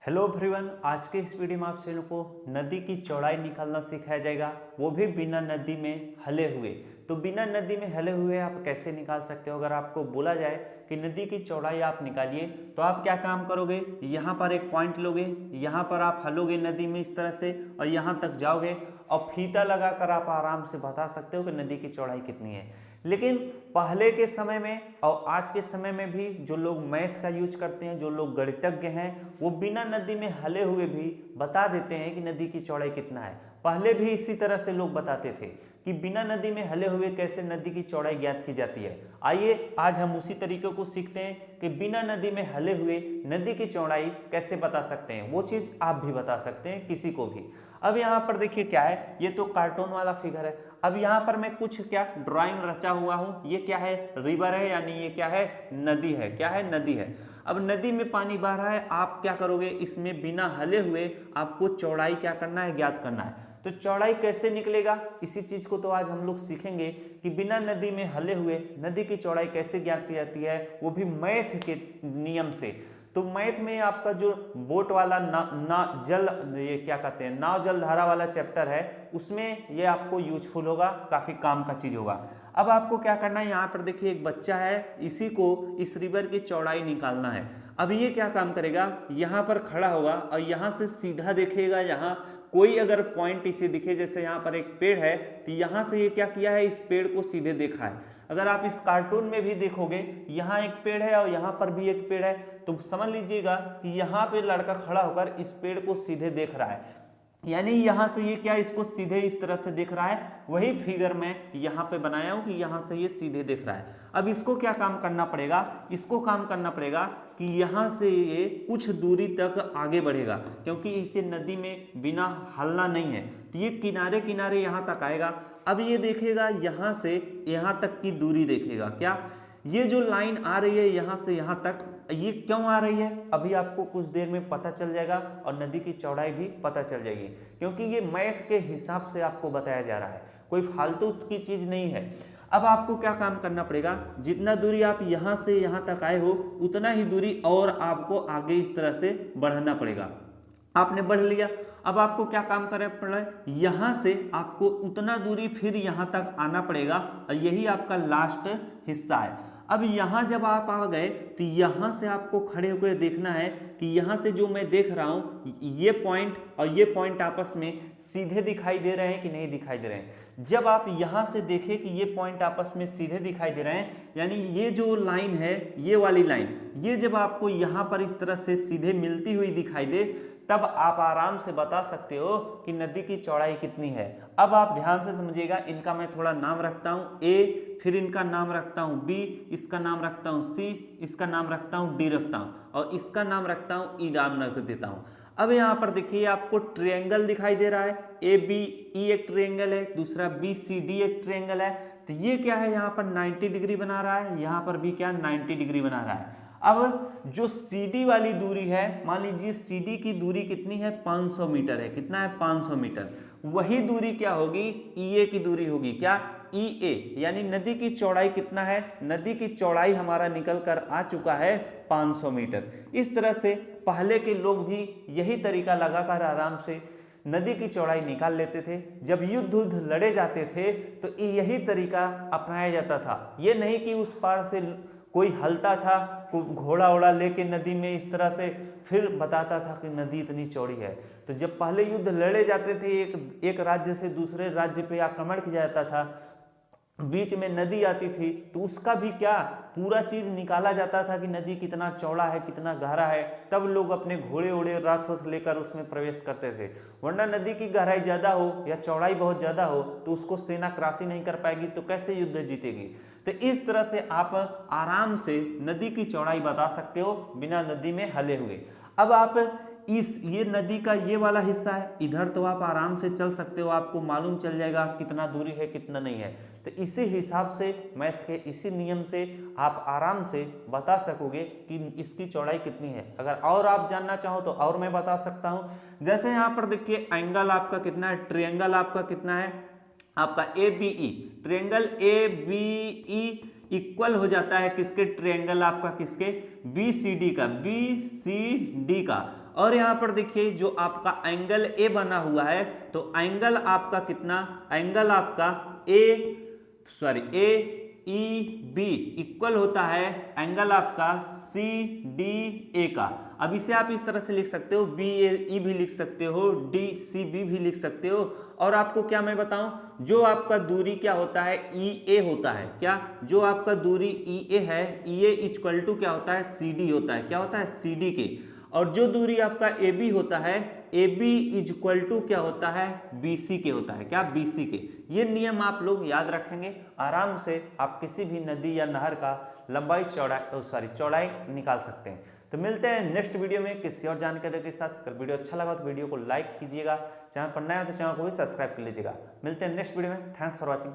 Hello everyone, आज के इस वीडियो में आप सभी को नदी की चौड़ाई निकालना सिखाया जाएगा, वो भी बिना नदी में हले हुए। तो बिना नदी में हले हुए आप कैसे निकाल सकते हो। अगर आपको बोला जाए कि नदी की चौड़ाई आप निकालिए तो आप क्या काम करोगे, यहाँ पर एक पॉइंट लोगे, यहाँ पर आप हलोगे नदी में इस तरह से और यहाँ तक जाओगे और फीता लगाकर आप आराम से बता सकते हो कि नदी की चौड़ाई कितनी है। लेकिन पहले के समय में और आज के समय में भी जो लोग मैथ का यूज करते हैं, जो लोग गणितज्ञ हैं, वो बिना नदी में हले हुए भी बता देते हैं कि नदी की चौड़ाई कितना है। पहले भी इसी तरह से लोग बताते थे कि बिना नदी में हले हुए कैसे नदी की चौड़ाई ज्ञात की जाती है। आइए आज हम उसी तरीके को सीखते हैं कि बिना नदी में हले हुए नदी की चौड़ाई कैसे बता सकते हैं। वो चीज़ आप भी बता सकते हैं किसी को भी। अब यहाँ पर देखिए क्या है, ये तो कार्टून वाला फिगर है। अब यहाँ पर मैं कुछ क्या ड्राइंग रचा हुआ हूँ, ये क्या है, रिवर है, यानी ये क्या है, नदी है। क्या है, नदी है। अब नदी में पानी बह रहा है, आप क्या करोगे, इसमें बिना हले हुए आपको चौड़ाई क्या करना है, ज्ञात करना है। तो चौड़ाई कैसे निकलेगा, इसी चीज को तो आज हम लोग सीखेंगे कि बिना नदी में हले हुए नदी की चौड़ाई कैसे ज्ञात की जाती है, वो भी मैथ के नियम से। तो मैथ में आपका जो बोट वाला ये क्या कहते हैं, नाव जल धारा वाला चैप्टर है, उसमें ये आपको यूजफुल होगा, काफी काम का चीज होगा। अब आपको क्या करना है, यहाँ पर देखिए एक बच्चा है, इसी को इस रिवर की चौड़ाई निकालना है। अब ये क्या काम करेगा, यहाँ पर खड़ा होगा और यहाँ से सीधा देखेगा, यहाँ कोई अगर पॉइंट इसे दिखे, जैसे यहाँ पर एक पेड़ है, तो यहाँ से ये क्या किया है, इस पेड़ को सीधे देखा है। अगर आप इस कार्टून में भी देखोगे, यहाँ एक पेड़ है और यहाँ पर भी एक पेड़ है, तो समझ लीजिएगा कि यहाँ पे लड़का खड़ा होकर इस पेड़ को सीधे देख रहा है, यानी यहाँ से ये क्या, इसको सीधे इस तरह से देख रहा है। वही फिगर मैं यहाँ पे बनाया हूँ कि यहाँ से ये सीधे देख रहा है। अब इसको क्या काम करना पड़ेगा, इसको काम करना पड़ेगा कि यहाँ से ये कुछ दूरी तक आगे बढ़ेगा, क्योंकि इसे नदी में बिना हलना नहीं है, तो ये किनारे किनारे यहाँ तक आएगा। अब ये देखेगा यहाँ से यहाँ तक की दूरी देखेगा, क्या ये जो लाइन आ रही है यहाँ से यहाँ तक, ये क्यों आ रही है, अभी आपको कुछ देर में पता चल जाएगा और नदी की चौड़ाई भी पता चल जाएगी, क्योंकि ये मैथ के हिसाब से आपको बताया जा रहा है, कोई फालतू की चीज नहीं है। अब आपको क्या काम करना पड़ेगा, जितना दूरी आप यहाँ से यहाँ तक आए हो उतना ही दूरी और आपको आगे इस तरह से बढ़ना पड़ेगा। आपने बढ़ लिया, अब आपको क्या काम करना पड़ा, यहाँ से आपको उतना दूरी फिर यहाँ तक आना पड़ेगा और यही आपका लास्ट हिस्सा है। अब यहाँ जब आप आ गए तो यहाँ से आपको खड़े होकर देखना है कि यहाँ से जो मैं देख रहा हूँ, ये पॉइंट और ये पॉइंट आपस में सीधे दिखाई दे रहे हैं कि नहीं दिखाई दे रहे हैं। जब आप यहाँ से देखें कि ये पॉइंट आपस में सीधे दिखाई दे रहे हैं, यानी ये जो लाइन है, ये वाली लाइन, ये जब आपको यहाँ पर इस तरह से सीधे मिलती हुई दिखाई दे, तब आप आराम से बता सकते हो कि नदी की चौड़ाई कितनी है। अब आप ध्यान से समझिएगा, इनका मैं थोड़ा नाम रखता हूँ ए, फिर इनका नाम रखता हूँ बी, इसका नाम रखता हूँ सी, इसका नाम रखता हूँ डी रखता हूँ और इसका नाम रखता हूँ ई, नाम रख देता हूँ। अब यहाँ पर देखिए आपको ट्रायंगल दिखाई दे रहा है, ए बी ई एक ट्रायंगल है, दूसरा बी सी डी एक ट्रायंगल है। तो ये क्या है, यहाँ पर 90 डिग्री बना रहा है, यहाँ पर भी क्या 90 डिग्री बना रहा है। अब जो CD वाली दूरी है, मान लीजिए CD की दूरी कितनी है, 500 मीटर है। कितना है, 500 मीटर। वही दूरी क्या होगी, EA की दूरी होगी, क्या EA, यानी नदी की चौड़ाई कितना है, नदी की चौड़ाई हमारा निकल कर आ चुका है 500 मीटर। इस तरह से पहले के लोग भी यही तरीका लगाकर आराम से नदी की चौड़ाई निकाल लेते थे। जब युद्ध लड़े जाते थे तो यही तरीका अपनाया जाता था। ये नहीं कि उस पार से कोई हलता था, घोड़ा ओड़ा लेके नदी में इस तरह से फिर बताता था कि नदी इतनी चौड़ी है। तो जब पहले युद्ध लड़े जाते थे, एक राज्य से दूसरे राज्य पे आक्रमण किया जाता था, बीच में नदी आती थी, तो उसका भी क्या पूरा चीज निकाला जाता था कि नदी कितना चौड़ा है, कितना गहरा है। तब लोग अपने घोड़े ओड़े रथ वथ लेकर उसमें प्रवेश करते थे, वरना नदी की गहराई ज्यादा हो या चौड़ाई बहुत ज्यादा हो तो उसको सेना क्रॉसिंग नहीं कर पाएगी, तो कैसे युद्ध जीतेगी। तो इस तरह से आप आराम से नदी की चौड़ाई बता सकते हो बिना नदी में हले हुए। अब आप ये नदी का ये वाला हिस्सा है, इधर तो आप आराम से चल सकते हो, आपको मालूम चल जाएगा कितना दूरी है कितना नहीं है। तो इसी हिसाब से मैथ के इसी नियम से आप आराम से बता सकोगे कि इसकी चौड़ाई कितनी है। अगर और आप जानना चाहो तो और मैं बता सकता हूँ। जैसे यहाँ पर देखिए एंगल आपका कितना है, ट्रायंगल आपका कितना है, आपका ABE, ट्रायंगल ABE इक्वल हो जाता है किसके, ट्रायंगल आपका किसके, BCD का, BCD का। और यहाँ पर देखिए जो आपका एंगल ए बना हुआ है, तो एंगल आपका कितना, एंगल आपका ए ई बी इक्वल होता है एंगल आपका सी डी ए का। अब इसे आप इस तरह से लिख सकते हो, बी ए ई भी लिख सकते हो, डी सी बी भी लिख सकते हो। और आपको क्या मैं बताऊं, जो आपका दूरी क्या होता है, ई ए होता है, क्या जो आपका दूरी ई ए है, ई ए इक्वल टू क्या होता है, सी डी होता है, क्या होता है, सी डी के। और जो दूरी आपका ए बी होता है, A B is equal to क्या होता है, बी सी के होता है, क्या, बी सी के। ये नियम आप लोग याद रखेंगे, आराम से आप किसी भी नदी या नहर का लंबाई चौड़ाई निकाल सकते हैं। तो मिलते हैं नेक्स्ट वीडियो में किसी और जानकारी के साथ। अगर वीडियो अच्छा लगा तो वीडियो को लाइक कीजिएगा, चैनल पर नया हो तो चैनल को भी सब्सक्राइब कर लीजिएगा। मिलते हैं नेक्स्ट वीडियो में। Thanks for watching.